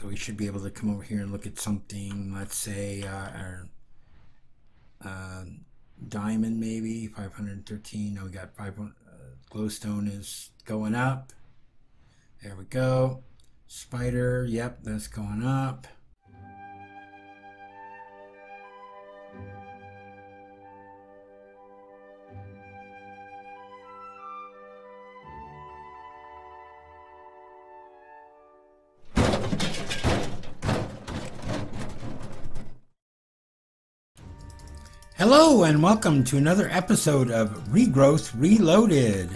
So we should be able to come over here and look at something, let's say our diamond maybe, 513. Now we got 500, glowstone is going up. There we go. Spider, yep, that's going up. Hello and welcome to another episode of Regrowth Reloaded.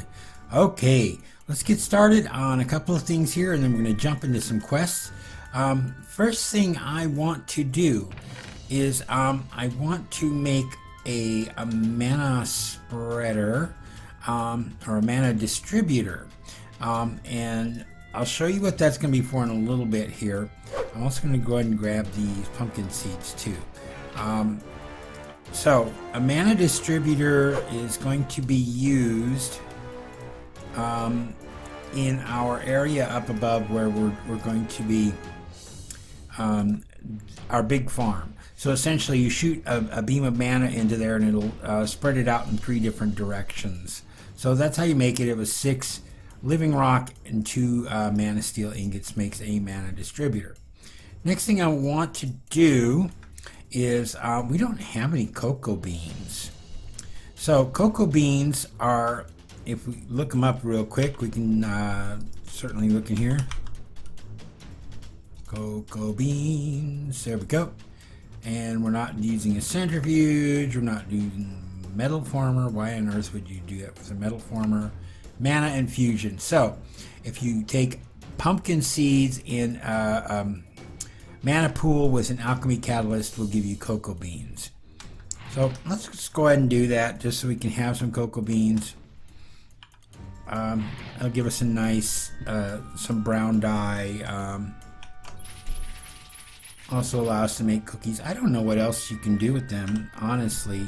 Okay, let's get started on a couple of things here and then we're going to jump into some quests. First thing I want to do is I want to make a mana spreader or a mana distributor. And I'll show you what that's going to be for in a little bit here. I'm also going to go ahead and grab these pumpkin seeds too. So, a mana distributor is going to be used in our area up above where we're going to be our big farm. So essentially you shoot a beam of mana into there and it'll spread it out in 3 different directions. So that's how you make it. It was 6 living rock and 2 mana steel ingots makes a mana distributor. Next thing I want to do is we don't have any cocoa beans. So cocoa beans are, if we look them up real quick, we can certainly look in here. Cocoa beans, there we go. And we're not using a centrifuge, we're not using metal former. Why on earth would you do that with a metal former? Mana infusion. So if you take pumpkin seeds in mana pool with an alchemy catalyst, will give you cocoa beans. So let's just go ahead and do that just so we can have some cocoa beans. It'll give us a nice some brown dye. Also allow us to make cookies. I don't know what else you can do with them, honestly.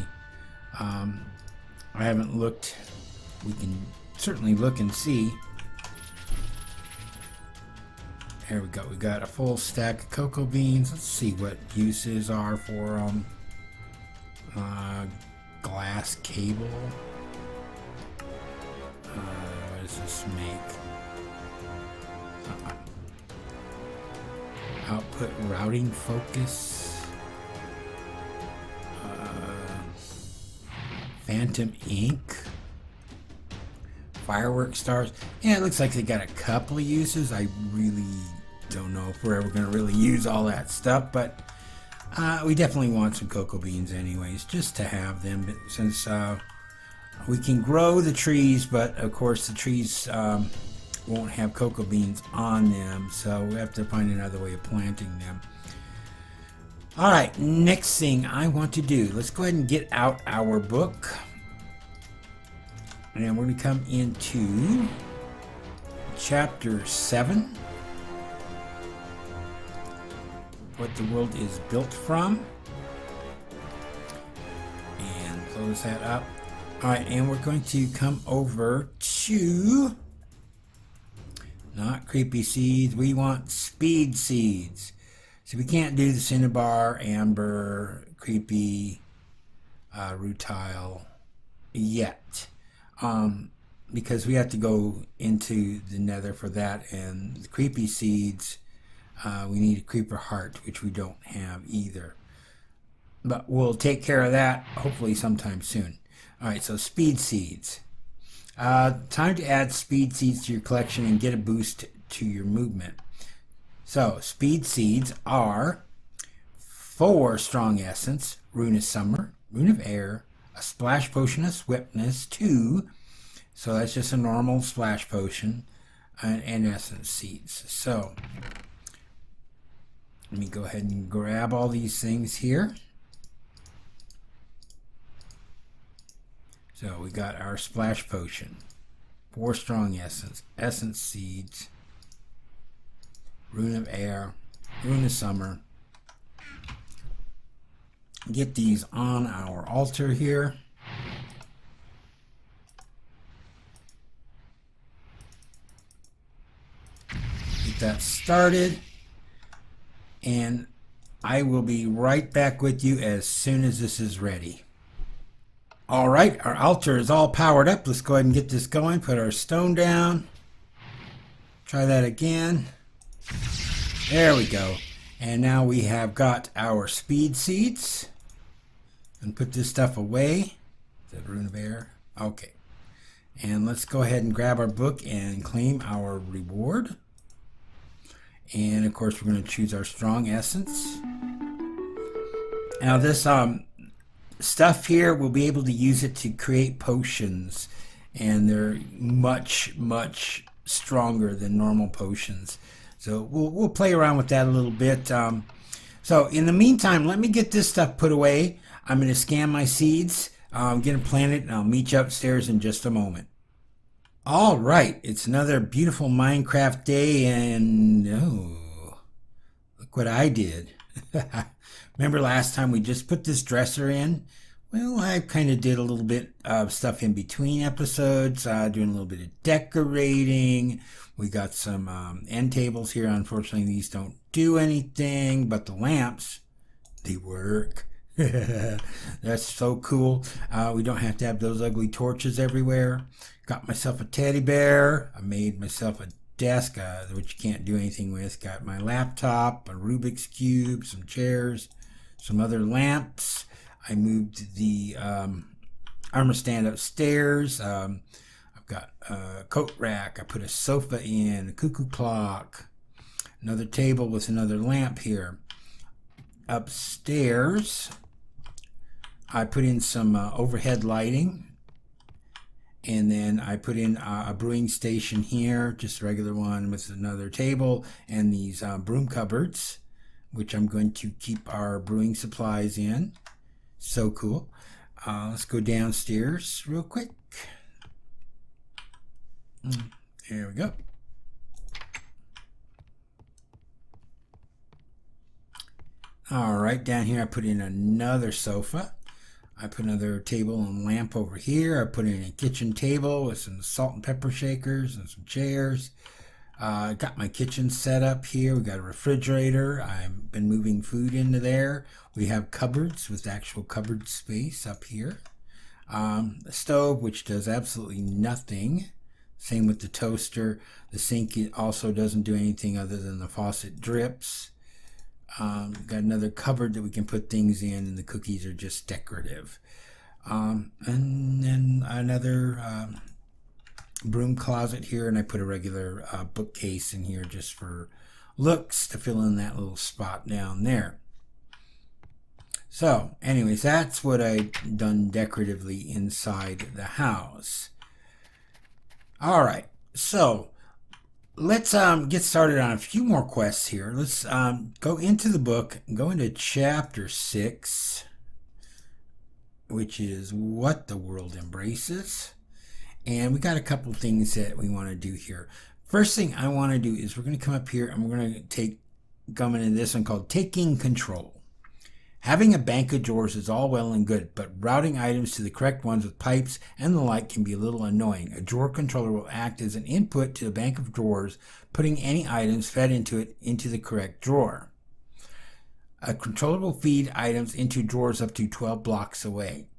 I haven't looked. We can certainly look and see. There we go. We got a full stack of cocoa beans. Let's see what uses are for them. Glass cable. What does this make? Output routing focus. Phantom ink. Firework stars. Yeah, it looks like they got a couple of uses. I really don't know if we're ever going to really use all that stuff, but we definitely want some cocoa beans anyways, just to have them. But since we can grow the trees, but of course the trees won't have cocoa beans on them, so we have to find another way of planting them. Alright, next thing I want to do, let's go ahead and get out our book. And we're going to come into chapter 7. What the world is built from. And close that up. Alright, and we're going to come over to, not creepy seeds, we want speed seeds. So we can't do the cinnabar, amber, creepy, rutile yet. Because we have to go into the nether for that, and the creepy seeds, we need a creeper heart, which we don't have either. But we'll take care of that hopefully sometime soon. Alright, so speed seeds. Time to add speed seeds to your collection and get a boost to your movement. So speed seeds are 4 strong essence, rune of summer, rune of air, a splash potion of swiftness, 2, so that's just a normal splash potion, and essence seeds. So let me go ahead and grab all these things here. So we got our splash potion, 4 strong essence, essence seeds, rune of air, rune of summer. Get these on our altar here. Get that started. and I will be right back with you as soon as this is ready. All right, our altar is all powered up. Let's go ahead and get this going. Put our stone down. Try that again. There we go. And now we have got our speed seeds. And put this stuff away. Is that Rune of Air? Okay. And let's go ahead and grab our book and claim our reward. And of course we're going to choose our strong essence. Now this stuff here, we'll be able to use it to create potions. And they're much, much stronger than normal potions. So we'll play around with that a little bit. So in the meantime, let me get this stuff put away. I'm going to scan my seeds, get them planted, and I'll meet you upstairs in just a moment. All right, it's another beautiful Minecraft day, and oh, look what I did. Remember last time we just put this dresser in? Well, I kind of did a little bit of stuff in between episodes, doing a little bit of decorating. We got some end tables here. Unfortunately, these don't do anything, but the lamps, they work. That's so cool. We don't have to have those ugly torches everywhere. Got myself a teddy bear. I made myself a desk, which you can't do anything with. Got my laptop, a Rubik's Cube, some chairs, some other lamps. I moved the armor stand upstairs. I've got a coat rack. I put a sofa in, a cuckoo clock, another table with another lamp here. Upstairs, I put in some overhead lighting, and then I put in a brewing station here, just a regular one with another table, and these broom cupboards, which I'm going to keep our brewing supplies in. So cool. Let's go downstairs real quick. There we go. All right, down here I put in another sofa. I put another table and lamp over here. I put in a kitchen table with some salt and pepper shakers and some chairs. I got my kitchen set up here. We got a refrigerator. I've been moving food into there. We have cupboards with actual cupboard space up here. A stove, which does absolutely nothing. Same with the toaster. The sink also doesn't do anything other than the faucet drips. Got another cupboard that we can put things in, and the cookies are just decorative. And then another broom closet here, and I put a regular bookcase in here just for looks to fill in that little spot down there. So anyways, that's what I've done decoratively inside the house. All right, so let's get started on a few more quests here. Let's go into the book, go into chapter 6, which is What the World Embraces. And we got a couple things that we want to do here. First thing I want to do is we're going to come up here and we're going to come into this one called Taking Control. Having a bank of drawers is all well and good, but routing items to the correct ones with pipes and the like can be a little annoying. A drawer controller will act as an input to the bank of drawers, putting any items fed into it into the correct drawer. A controller will feed items into drawers up to 12 blocks away.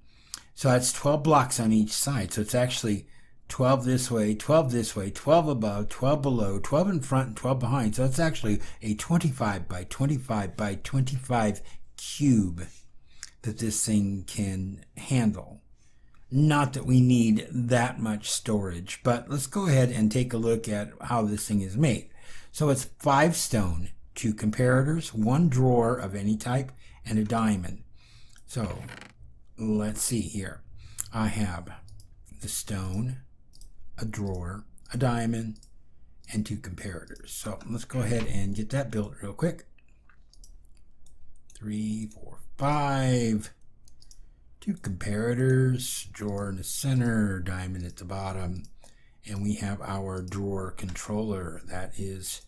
So that's 12 blocks on each side. So it's actually 12 this way, 12 this way, 12 above, 12 below, 12 in front, and 12 behind. So it's actually a 25 by 25 by 25 cube that this thing can handle. Not that we need that much storage, but let's go ahead and take a look at how this thing is made. So it's 5 stone, 2 comparators, 1 drawer of any type, and a diamond. So let's see here. I have the stone, a drawer, a diamond, and 2 comparators. So let's go ahead and get that built real quick. 3, 4, 5. 2 comparators, drawer in the center, diamond at the bottom, and we have our drawer controller. That is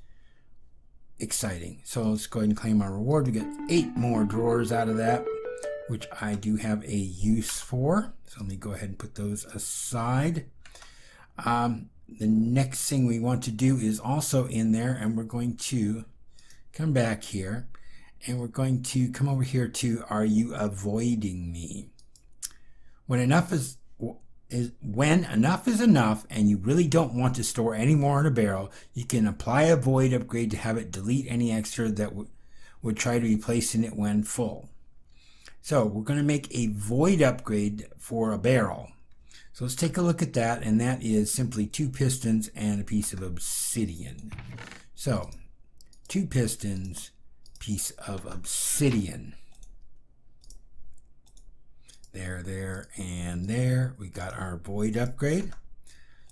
exciting. So let's go ahead and claim our reward. We get 8 more drawers out of that, which I do have a use for. So let me go ahead and put those aside. The next thing we want to do is also in there, and we're going to come back here. and we're going to come over here to Are You Avoiding Me? When enough is enough and you really don't want to store any more in a barrel, you can apply a void upgrade to have it delete any extra that would try to be placed in it when full. So we're going to make a void upgrade for a barrel. So let's take a look at that, and that is simply 2 pistons and a piece of obsidian. So 2 pistons, piece of obsidian. There, and there. We got our void upgrade.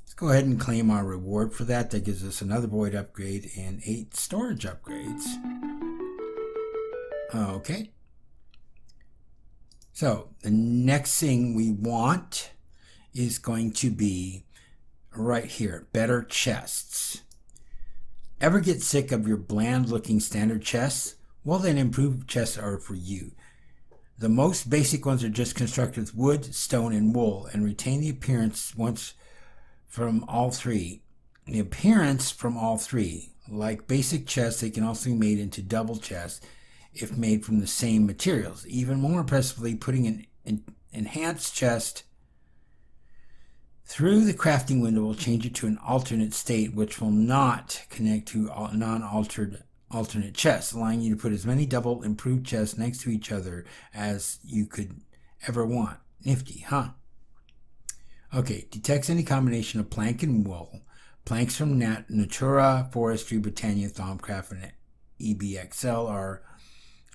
Let's go ahead and claim our reward for that. That gives us another void upgrade and 8 storage upgrades. Okay. So the next thing we want is going to be right here, better chests. Ever get sick of your bland looking standard chests? Well, then improved chests are for you. The most basic ones are just constructed with wood, stone, and wool, and retain the appearance from all three. Like basic chests, they can also be made into double chests if made from the same materials. Even more impressively, putting an enhanced chest through the crafting window will change it to an alternate state, which will not connect to alternate chests, allowing you to put as many double improved chests next to each other as you could ever want. Nifty, huh? Okay, detects any combination of plank and wool. Planks from Natura, Forestry, Britannia, Thaumcraft, and EBXL are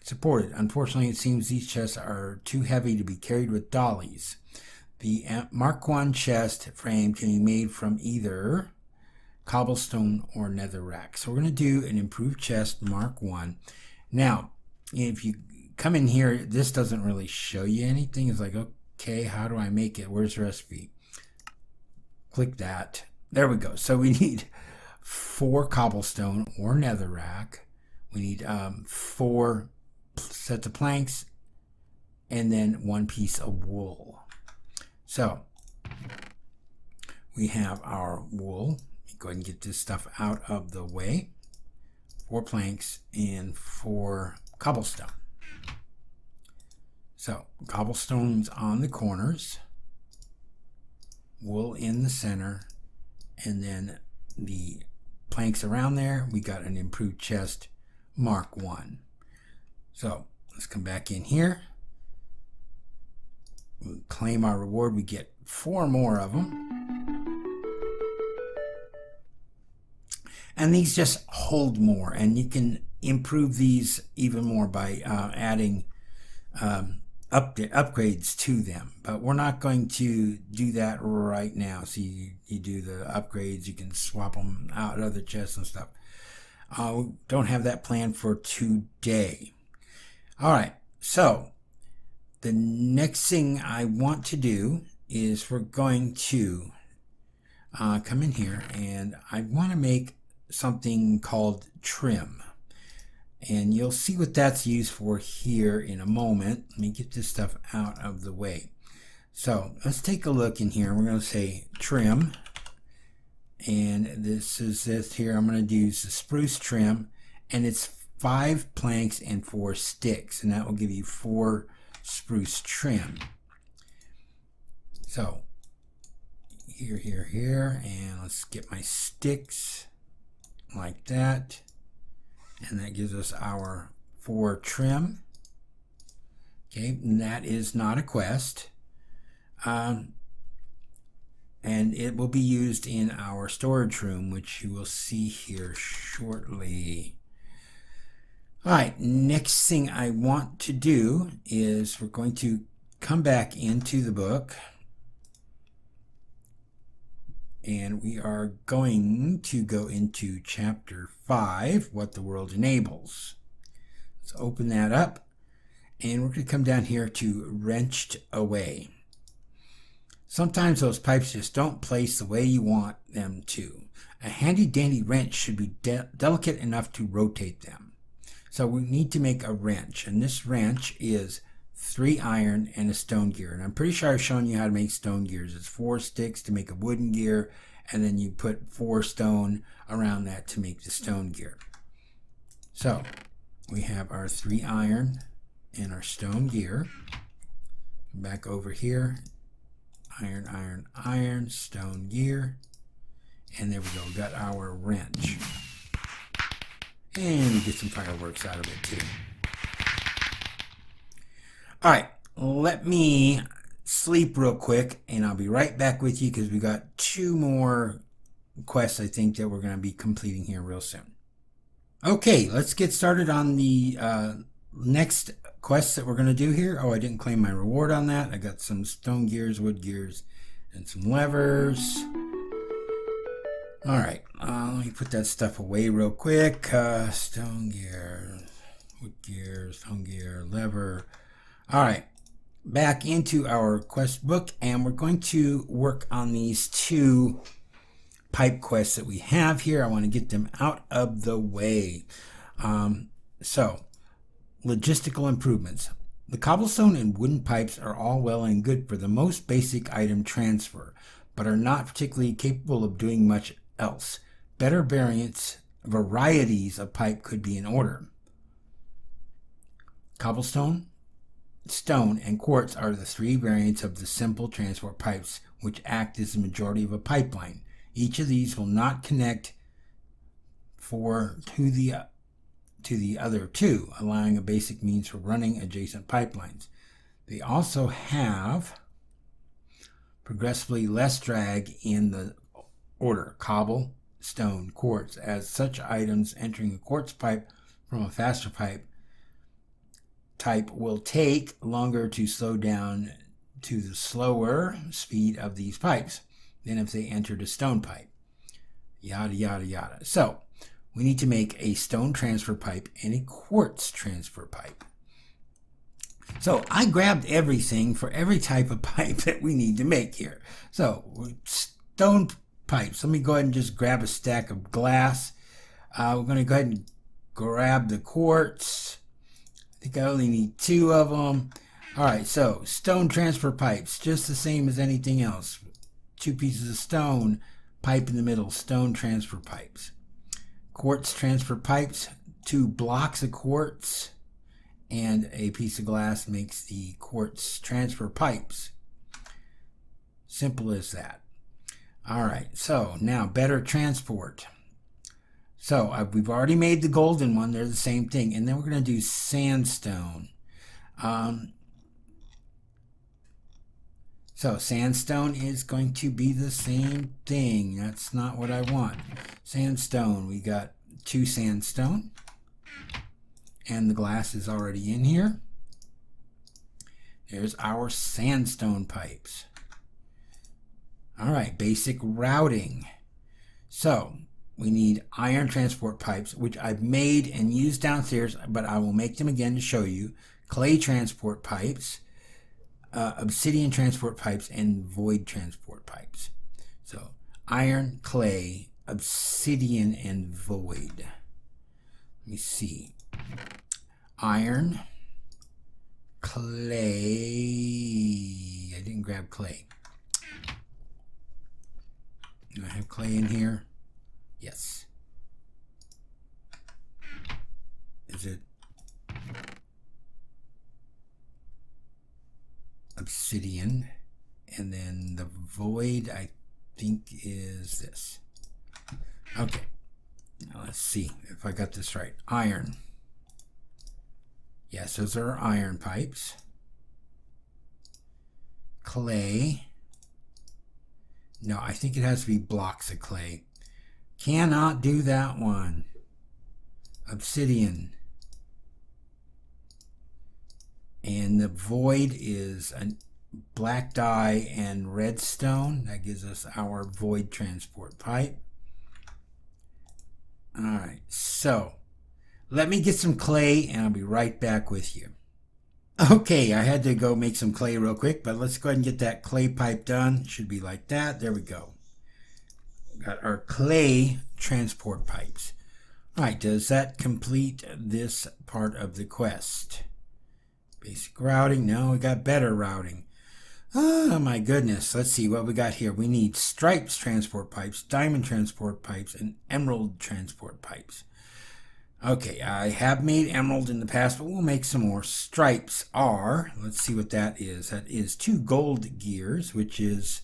supported. Unfortunately, it seems these chests are too heavy to be carried with dollies. The Mark I chest frame can be made from either cobblestone or netherrack. So we're going to do an improved chest Mark I. Now, if you come in here, this doesn't really show you anything. It's like, okay, how do I make it? Where's the recipe? Click that. There we go. So we need 4 cobblestone or netherrack. We need 4 sets of planks and then 1 piece of wool. So we have our wool. Go ahead and get this stuff out of the way. 4 planks and 4 cobblestone. So cobblestone's on the corners, wool in the center, and then the planks around there. We got an improved chest Mark I. So let's come back in here. We'll claim our reward. We get 4 more of them. And these just hold more, and you can improve these even more by adding upgrades to them. But we're not going to do that right now. So you do the upgrades, you can swap them out other chests and stuff. We don't have that planned for today. All right, so the next thing I want to do is we're going to come in here, and I want to make something called trim, and you'll see what that's used for here in a moment. Let me get this stuff out of the way. So let's take a look in here. We're going to say trim, and this is this here. I'm going to use the spruce trim, and it's 5 planks and 4 sticks, and that will give you 4 spruce trim. So here, and let's get my sticks like that, and that gives us our 4 trim. Okay, and that is not a quest, and it will be used in our storage room, which you will see here shortly. All right, next thing I want to do is we're going to come back into the book, and we are going to go into chapter 5, What the World Enables. Let's open that up, and we're going to come down here to Wrenched Away. Sometimes those pipes just don't place the way you want them to. A handy dandy wrench should be delicate enough to rotate them. So we need to make a wrench, and this wrench is 3 iron and a stone gear. And I'm pretty sure I've shown you how to make stone gears. It's 4 sticks to make a wooden gear, and then you put 4 stone around that to make the stone gear. So we have our 3 iron and our stone gear. Back over here, iron, iron, iron, stone gear, and there we go. We got our wrench, and get some fireworks out of it too. All right, let me sleep real quick, and I'll be right back with you because we got 2 more quests I think that we're going to be completing here real soon. Okay, let's get started on the next quest that we're going to do here. Oh, I didn't claim my reward on that. I got some stone gears, wood gears, and some levers. All right, let me put that stuff away real quick. Stone gear, wood gear, stone gear, lever. All right, back into our quest book, and we're going to work on these 2 pipe quests that we have here. I want to get them out of the way. So, logistical improvements. The cobblestone and wooden pipes are all well and good for the most basic item transfer, but are not particularly capable of doing much else. Better varieties of pipe could be in order. Cobblestone, stone, and quartz are the 3 variants of the simple transport pipes, which act as the majority of a pipeline. Each of these will not connect to the other 2, allowing a basic means for running adjacent pipelines. They also have progressively less drag in the order cobble, stone, quartz, as such items entering a quartz pipe from a faster pipe type will take longer to slow down to the slower speed of these pipes than if they entered a stone pipe. Yada, yada, yada. So, we need to make a stone transfer pipe and a quartz transfer pipe. So, I grabbed everything for every type of pipe that we need to make here. So, stone pipes. Let me go ahead and just grab a stack of glass. We're going to go ahead and grab the quartz. I think I only need 2 of them. All right, so stone transfer pipes, just the same as anything else. 2 pieces of stone, pipe in the middle, stone transfer pipes. Quartz transfer pipes, 2 blocks of quartz and a piece of glass makes the quartz transfer pipes. Simple as that. All right, so now better transport. So we've already made the golden one, they're the same thing. And then we're going to do sandstone. So sandstone is going to be the same thing. That's not what I want. Sandstone, we got 2 sandstone. And the glass is already in here. There's our sandstone pipes. All right, basic routing. So we need iron transport pipes, which I've made and used downstairs, but I will make them again to show you. Clay transport pipes. Obsidian transport pipes, and void transport pipes. So iron, clay, obsidian, and void. Let me see. Iron, clay. I didn't grab clay. Do I have clay in here? Yes. Is it obsidian? And then the void, I think, is this. Okay. Now let's see if I got this right. Iron. Yes, those are iron pipes. Clay. No, I think it has to be blocks of clay. Cannot do that one. Obsidian. And the void is a black dye and redstone. That gives us our void transport pipe. All right, so let me get some clay and I'll be right back with you. Okay, I had to go make some clay real quick, but let's go ahead and get that clay pipe done. It should be like that. There we go. Got our clay transport pipes. All right, does that complete this part of the quest? Basic routing. No, we got better routing. Oh my goodness. Let's see what we got here. We need stripes transport pipes, diamond transport pipes, and emerald transport pipes. Okay, I have made emerald in the past, but we'll make some more. Stripes are, let's see what that is. That is 2 gold gears, which is,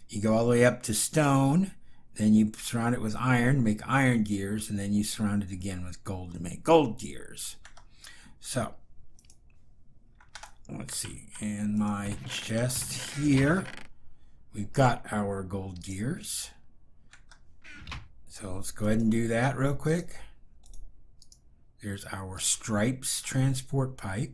you go all the way up to stone, then you surround it with iron, make iron gears, and then you surround it again with gold to make gold gears. So, let's see, in my chest here, we've got our gold gears. So let's go ahead and do that real quick. There's our stripes transport pipe.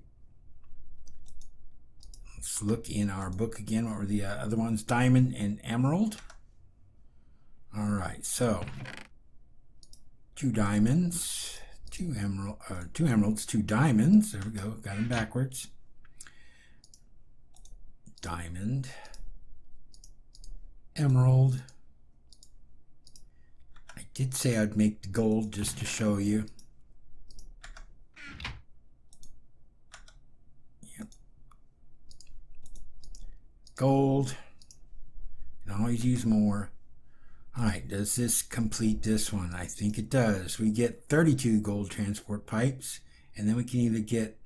Let's look in our book again. What were the other ones? Diamond and emerald. All right, so 2 diamonds, 2 emeralds, 2 diamonds. There we go. Got them backwards. Diamond, emerald. I did say I'd make the gold just to show you. Gold. You can always use more. Alright, does this complete this one? I think it does. We get 32 gold transport pipes, and then we can either get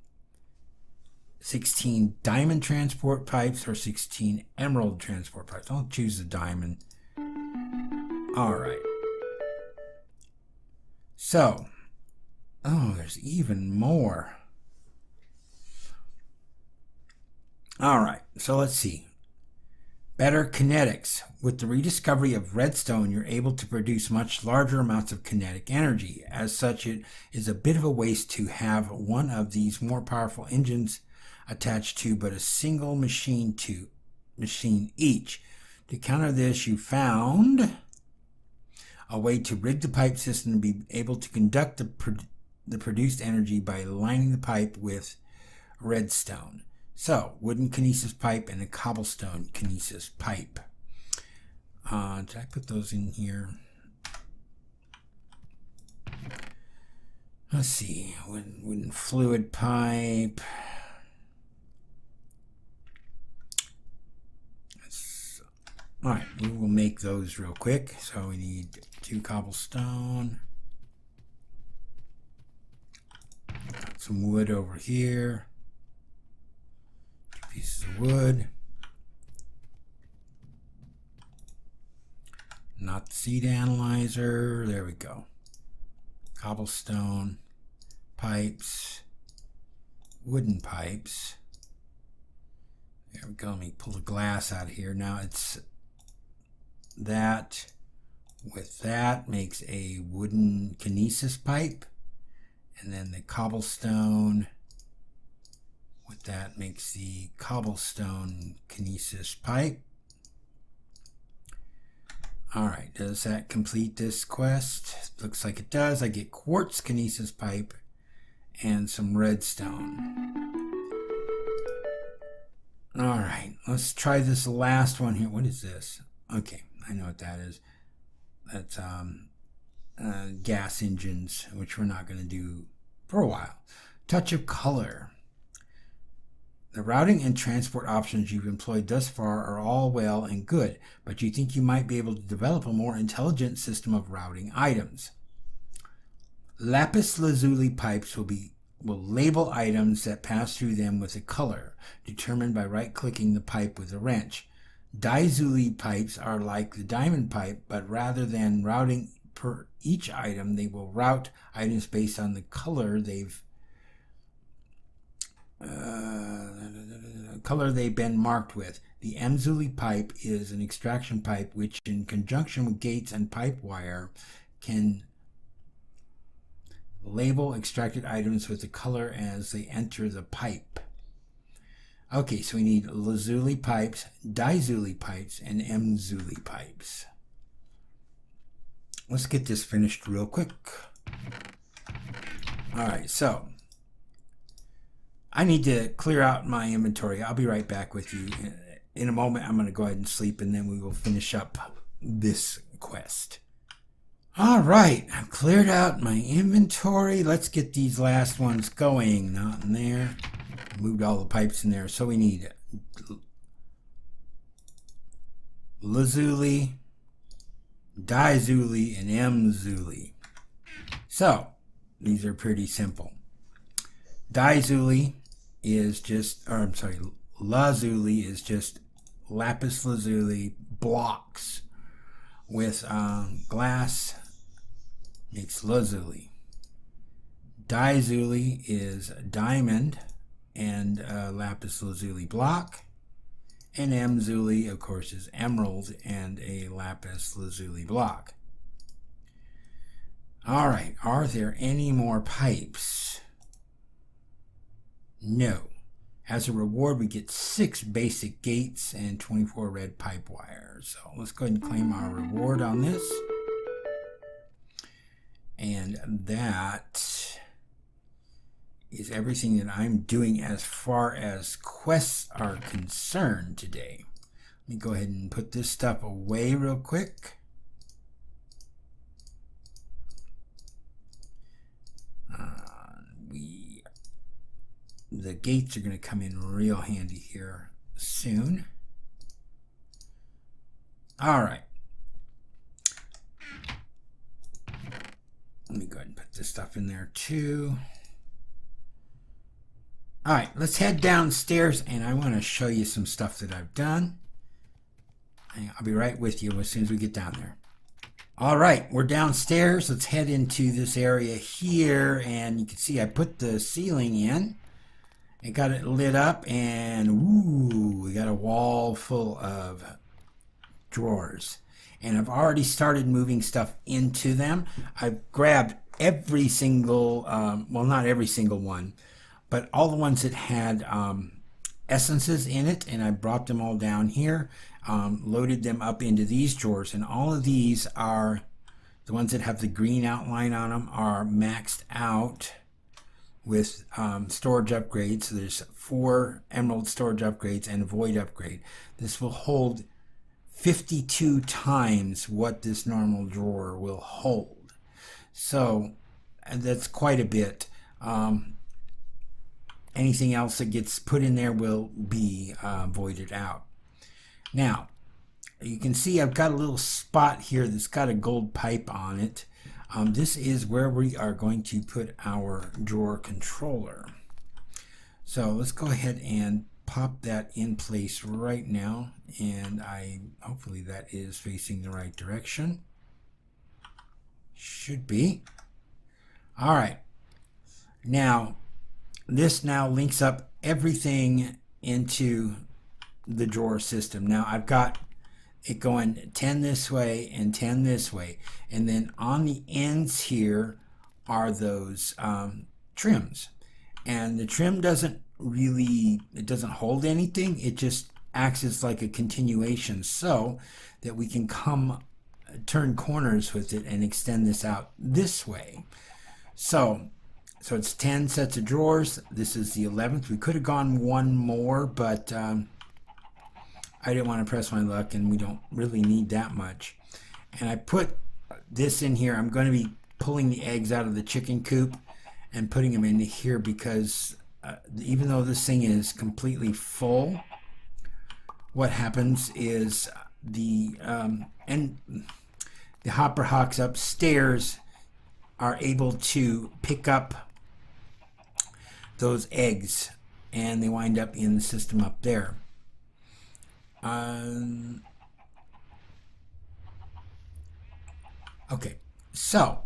16 diamond transport pipes or 16 emerald transport pipes. I'll choose the diamond. Alright. So, oh, there's even more. Alright, so let's see. Better kinetics. With the rediscovery of redstone, you're able to produce much larger amounts of kinetic energy. As such, it is a bit of a waste to have one of these more powerful engines attached to but a single machine each. To counter this, you found a way to rig the pipe system to be able to conduct the produced energy by lining the pipe with redstone. So, wooden kinesis pipe and a cobblestone kinesis pipe. Did I put those in here? Let's see. Wooden fluid pipe. Alright, we will make those real quick. So we need 2 cobblestone. Got some wood over here. Pieces of wood. Not the seed analyzer. There we go. Cobblestone, pipes, wooden pipes. There we go. Let me pull the glass out of here. Now it's that with that makes a wooden kinesis pipe, and then the cobblestone with that makes the cobblestone kinesis pipe. Alright, does that complete this quest? Looks like it does. I get quartz kinesis pipe and some redstone. Alright, let's try this last one here. What is this? Okay, I know what that is. That's gas engines, which we're not going to do for a while. Touch of color. The routing and transport options you've employed thus far are all well and good, but you think you might be able to develop a more intelligent system of routing items. Lapis lazuli pipes will label items that pass through them with a color, determined by right-clicking the pipe with a wrench. Dizuli pipes are like the diamond pipe, but rather than routing per each item, they will route items based on the color they've been marked with. The Mzuli pipe is an extraction pipe which, in conjunction with gates and pipe wire, can label extracted items with the color as they enter the pipe. Okay, so we need lazuli pipes, dizuli pipes, and Mzuli pipes. Let's get this finished real quick. Alright, so I need to clear out my inventory. I'll be right back with you. In a moment, I'm going to go ahead and sleep, and then we will finish up this quest. Alright, I've cleared out my inventory. Let's get these last ones going. Not in there. Moved all the pipes in there. So we need lazuli, dizuli, and Mzuli. So, these are pretty simple. Lazuli is just, or I'm sorry, lazuli is just lapis lazuli blocks with glass makes lazuli. Dizuli is diamond and lapis lazuli block. And Mzuli, of course, is emerald and a lapis lazuli block. All right, are there any more pipes? No. As a reward, we get 6 basic gates and 24 red pipe wires. So let's go ahead and claim our reward on this. And that is everything that I'm doing as far as quests are concerned today. Let me go ahead and put this stuff away real quick. The gates are going to come in real handy here soon. All right. Let me go ahead and put this stuff in there too. All right, let's head downstairs and I want to show you some stuff that I've done. I'll be right with you as soon as we get down there. All right, we're downstairs. Let's head into this area here, and you can see I put the ceiling in. I got it lit up, and ooh, we got a wall full of drawers. And I've already started moving stuff into them. I've grabbed every single, well, not every single one, but all the ones that had essences in it, and I brought them all down here, loaded them up into these drawers, and all of these are, the ones that have the green outline on them are maxed out with storage upgrades. So there's 4 emerald storage upgrades and a void upgrade. This will hold 52 times what this normal drawer will hold. So that's quite a bit. Anything else that gets put in there will be voided out. Now, you can see I've got a little spot here that's got a gold pipe on it. This is where we are going to put our drawer controller. So let's go ahead and pop that in place right now, and hopefully that is facing the right direction. Should be. All right. Now, this now links up everything into the drawer system. Now I've got it going 10 this way and 10 this way, and then on the ends here are those trims, and the trim doesn't hold anything. It just acts as like a continuation so that we can turn corners with it and extend this out this way. So it's 10 sets of drawers. This is the 11th. We could have gone one more, but I didn't want to press my luck, and we don't really need that much. And I put this in here. I'm going to be pulling the eggs out of the chicken coop and putting them into here because even though this thing is completely full, what happens is the hopper hawks upstairs are able to pick up those eggs, and they wind up in the system up there. Okay, so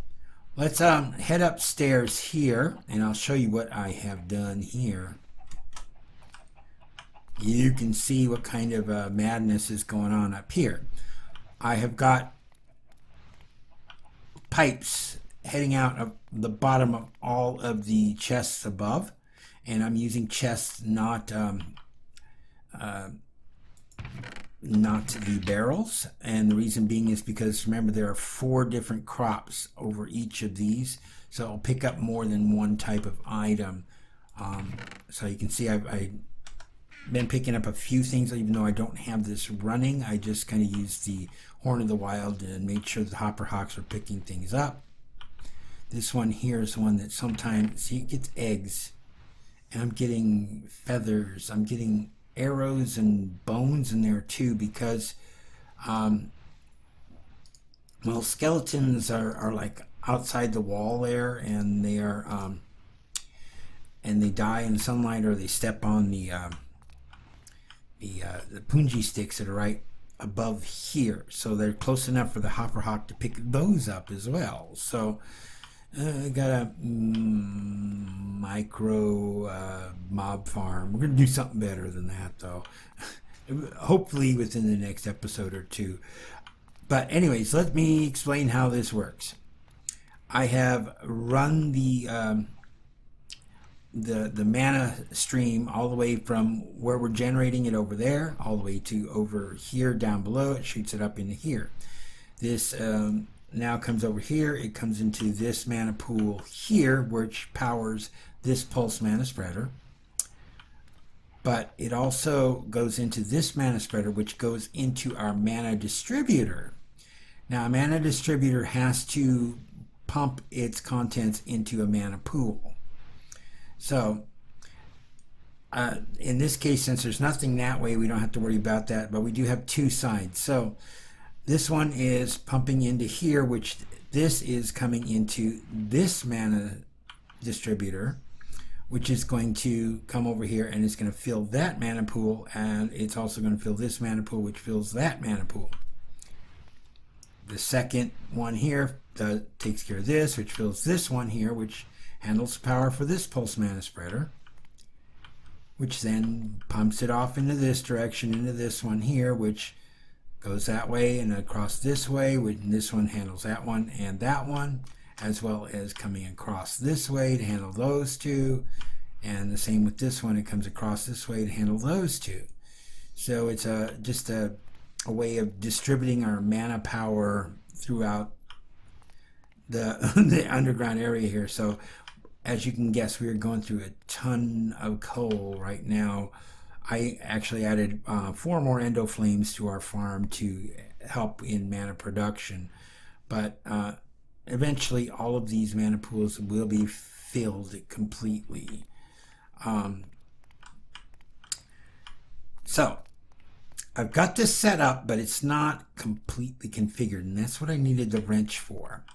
let's head upstairs here, and I'll show you what I have done here. You can see what kind of madness is going on up here. I have got pipes heading out of the bottom of all of the chests above, and I'm using chests, not the barrels. And the reason being is because, remember, there are 4 different crops over each of these, so I'll pick up more than one type of item. So you can see I've been picking up a few things, even though I don't have this running. I just kind of use the Horn of the Wild and made sure the hopper hawks are picking things up. This one here is the one that sometimes, see, it gets eggs, and I'm getting feathers, I'm getting arrows and bones in there too, because well, skeletons are like outside the wall there, and they are and they die in sunlight, or they step on the punji sticks that are right above here, so they're close enough for the hopperhawk to pick those up as well. So I got a micro mob farm. We're gonna do something better than that, though. Hopefully within the next episode or two. But anyways, let me explain how this works. I have run the mana stream all the way from where we're generating it over there, all the way to over here down below. It shoots it up into here. This now comes over here. It comes into this mana pool here, which powers this pulse mana spreader. But it also goes into this mana spreader, which goes into our mana distributor. Now, a mana distributor has to pump its contents into a mana pool. So, in this case, since there's nothing that way, we don't have to worry about that, but we do have two sides. So, this one is pumping into here, which this is coming into this mana distributor, which is going to come over here and it's going to fill that mana pool, and it's also going to fill this mana pool, which fills that mana pool. The second one here takes care of this, which fills this one here, which handles power for this pulse mana spreader, which then pumps it off into this direction, into this one here, which goes that way and across this way, and this one handles that one and that one, as well as coming across this way to handle those two, and the same with this one. It comes across this way to handle those two. So it's just a way of distributing our mana power throughout the underground area here. So as you can guess, we are going through a ton of coal right now. I actually added 4 more endo flames to our farm to help in mana production, but eventually all of these mana pools will be filled completely. So I've got this set up, but it's not completely configured, and that's what I needed the wrench for.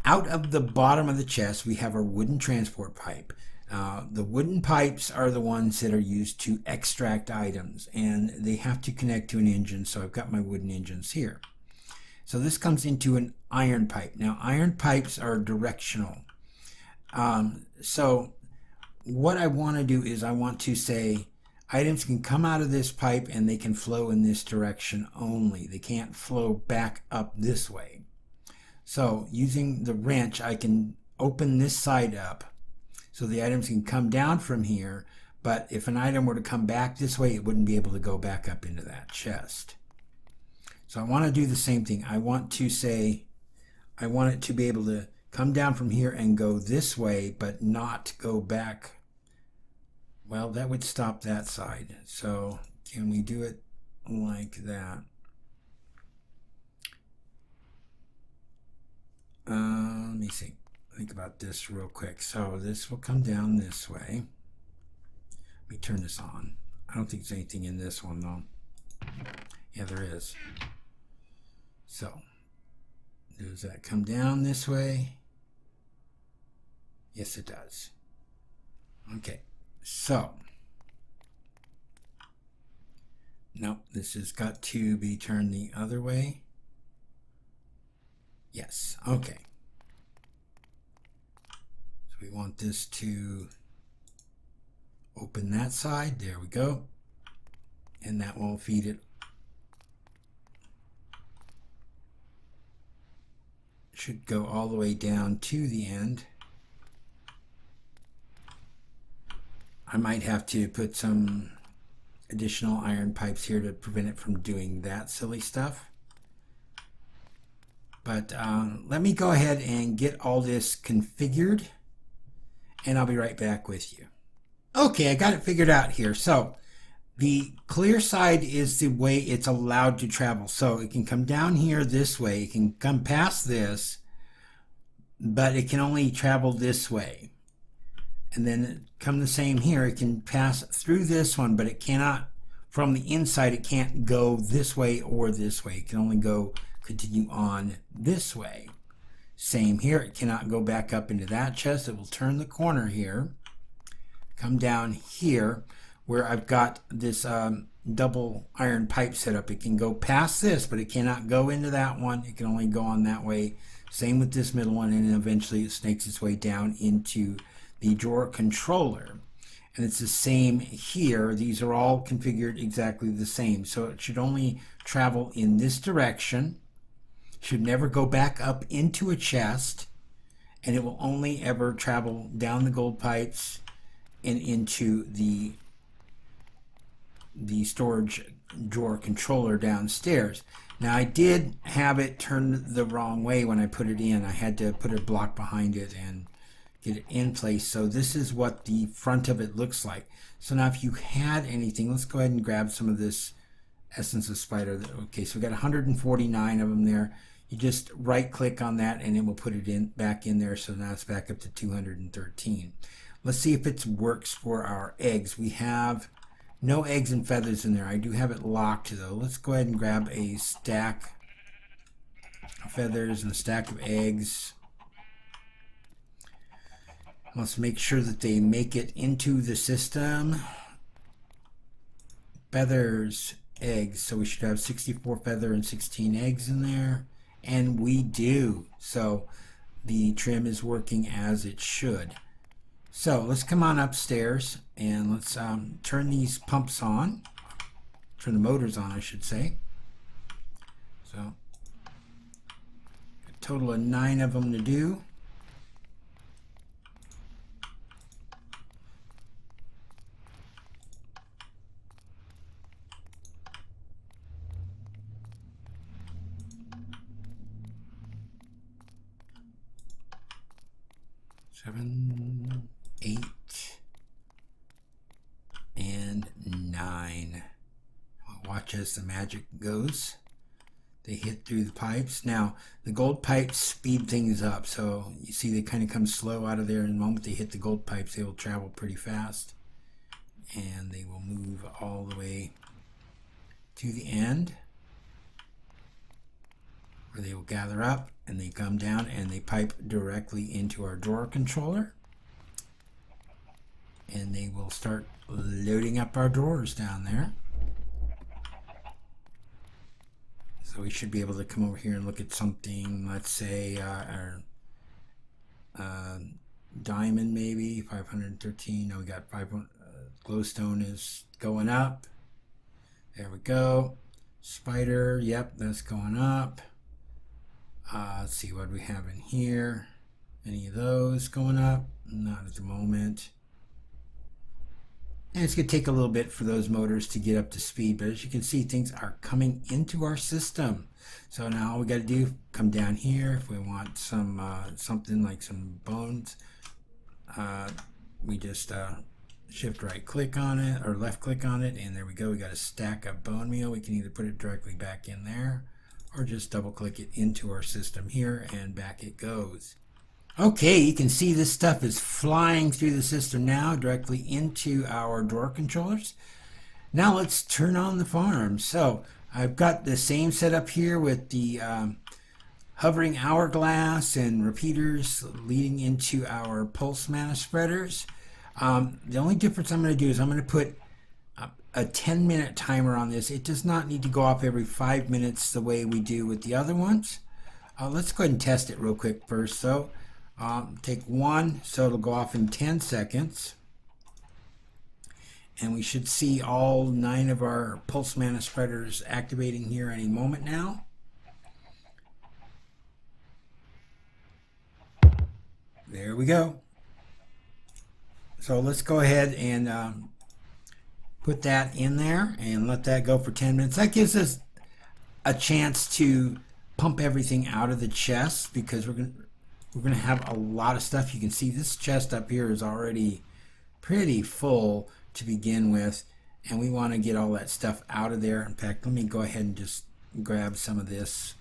Out of the bottom of the chest, we have our wooden transport pipe. The wooden pipes are the ones that are used to extract items, and they have to connect to an engine, so I've got my wooden engines here. So this comes into an iron pipe. Now, iron pipes are directional. So what I want to do is I want to say items can come out of this pipe and they can flow in this direction only. They can't flow back up this way. So using the wrench, I can open this side up so the items can come down from here, but if an item were to come back this way, it wouldn't be able to go back up into that chest. So I want to do the same thing. I want to say, I want it to be able to come down from here and go this way, but not go back. Well, that would stop that side. So can we do it like that? Let me see. Think about this real quick. So this will come down this way. Let me turn this on. I don't think there's anything in this one though. Yeah, there is. So does that come down this way? Yes, it does. Okay, so nope, this has got to be turned the other way. Yes, okay. So we want this to open that side. There we go. And that will feed it. Should go all the way down to the end. I might have to put some additional iron pipes here to prevent it from doing that silly stuff. But let me go ahead and get all this configured, and I'll be right back with you. Okay, I got it figured out here. So the clear side is the way it's allowed to travel. So it can come down here this way. It can come past this, but it can only travel this way. And then come the same here. It can pass through this one, but it cannot, from the inside, it can't go this way or this way. It can only go continue on this way. Same here. It cannot go back up into that chest. It will turn the corner here, come down here where I've got this double iron pipe set up. It can go past this, but it cannot go into that one. It can only go on that way. Same with this middle one, and then eventually it snakes its way down into the drawer controller. And it's the same here. These are all configured exactly the same. So it should only travel in this direction. Should never go back up into a chest. And it will only ever travel down the gold pipes and into the storage drawer controller downstairs. Now I did have it turned the wrong way when I put it in. I had to put a block behind it and get it in place. So this is what the front of it looks like. So now if you had anything, let's go ahead and grab some of this Essence of Spider. Okay, so we got 149 of them there. You just right click on that and it will put it in back in there. So now it's back up to 213. Let's see if it works for our eggs. We have no eggs and feathers in there. I do have it locked though. Let's go ahead and grab a stack of feathers and a stack of eggs. Let's make sure that they make it into the system. Feathers, eggs. So we should have 64 feather and 16 eggs in there. And we do. So the trim is working as it should. So let's come on upstairs and let's turn these pumps on. Turn the motors on, I should say. So a total of 9 of them to do. Seven, 8, and 9. Watch as the magic goes. They hit through the pipes. Now, the gold pipes speed things up. So you see they kind of come slow out of there. And the moment they hit the gold pipes, they will travel pretty fast. And they will move all the way to the end, where they will gather up and they come down and they pipe directly into our drawer controller, and they will start loading up our drawers down there. So we should be able to come over here and look at something, let's say our diamond, maybe 513. No, we got 500. Glowstone is going up. There we go. Spider, yep, that's going up. Let's see what we have in here. Any of those going up? Not at the moment. And it's going to take a little bit for those motors to get up to speed, but as you can see, things are coming into our system. So now all we got to do, come down here. If we want some something like some bones, we just shift right click on it or left click on it, and there we go. We got a stack of bone meal. We can either put it directly back in there or just double click it into our system here, and back it goes. Okay, you can see this stuff is flying through the system now directly into our drawer controllers. Now let's turn on the farm. So I've got the same setup here with the hovering hourglass and repeaters leading into our pulse mana spreaders. The only difference I'm going to do is I'm going to put a 10-minute timer on this. It does not need to go off every 5 minutes the way we do with the other ones. Let's go ahead and test it real quick first. So take 1, so it'll go off in 10 seconds. And we should see all 9 of our pulse mana spreaders activating here any moment now. There we go. So let's go ahead and put that in there and let that go for 10 minutes. That gives us a chance to pump everything out of the chest, because we're going to have a lot of stuff. You can see this chest up here is already pretty full to begin with, and we want to get all that stuff out of there. In fact, let me go ahead and just grab some of this,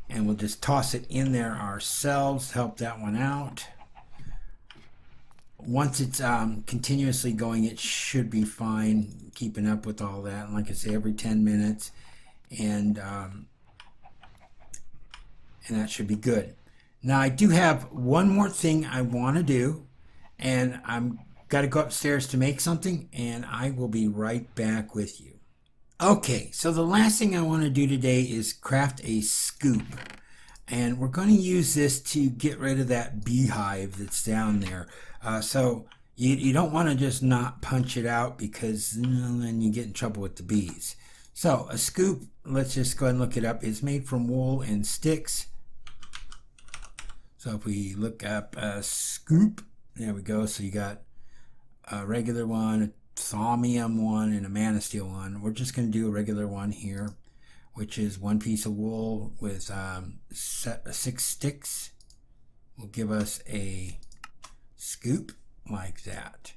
and we'll just toss it in there ourselves, help that one out. Once it's continuously going, it should be fine keeping up with all that. And like I say, every 10 minutes. And and that should be good. Now I do have one more thing I want to do, and I'm got to go upstairs to make something, and I will be right back with you. Okay, so the last thing I want to do today is craft a scoop. And we're going to use this to get rid of that beehive that's down there. So you don't want to just not punch it out, because then you get in trouble with the bees. So a scoop, let's just go ahead and look it up. It's made from wool and sticks. So if we look up a scoop, there we go. So you got a regular one, a thaumium one, and a manasteel one. We're just going to do a regular one here, which is one piece of wool with 6 sticks. Will give us a scoop like that.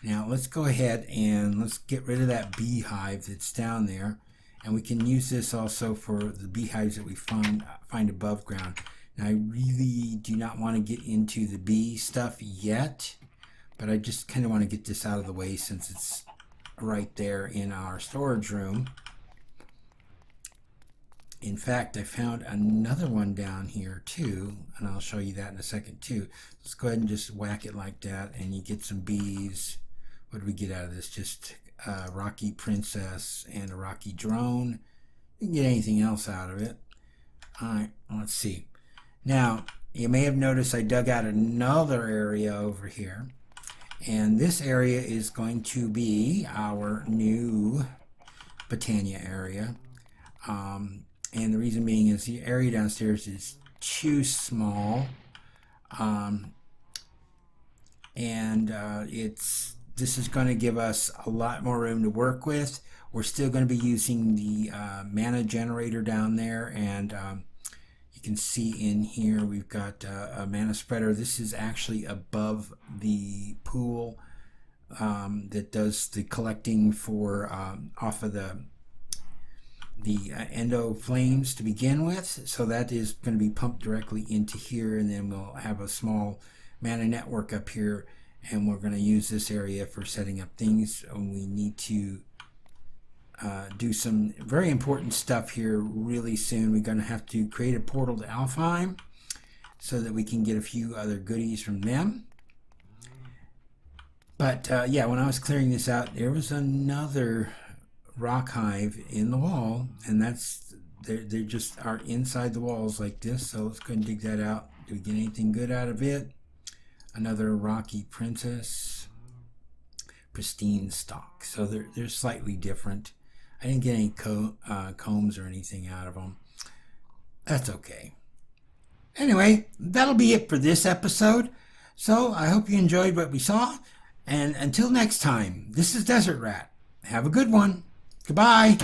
Now let's go ahead and let's get rid of that beehive that's down there, and we can use this also for the beehives that we find above ground. Now I really do not want to get into the bee stuff yet, but I just kind of want to get this out of the way since it's right there in our storage room. In fact, I found another one down here too, and I'll show you that in a second too. Let's go ahead and just whack it like that, and you get some bees. What do we get out of this? Just a rocky princess and a rocky drone. You can get anything else out of it. All right, let's see. Now, you may have noticed I dug out another area over here, and this area is going to be our new Botania area. And the reason being is the area downstairs is too small, this is going to give us a lot more room to work with. We're still going to be using the mana generator down there, and you can see in here we've got a mana spreader. This is actually above the pool that does the collecting for off of the endo flames to begin with. So that is going to be pumped directly into here, and then we'll have a small mana network up here, and we're going to use this area for setting up things. And we need to do some very important stuff here really soon. We're going to have to create a portal to Alfheim so that we can get a few other goodies from them. But yeah, when I was clearing this out, there was another rock hive in the wall, and that's they just are inside the walls like this. So let's go and dig that out. Do we get anything good out of it? Another rocky princess, pristine stock. So they're slightly different. I didn't get any combs or anything out of them. That's okay. Anyway, that'll be it for this episode. So I hope you enjoyed what we saw, and until next time, this is Desert Rat. Have a good one. Goodbye.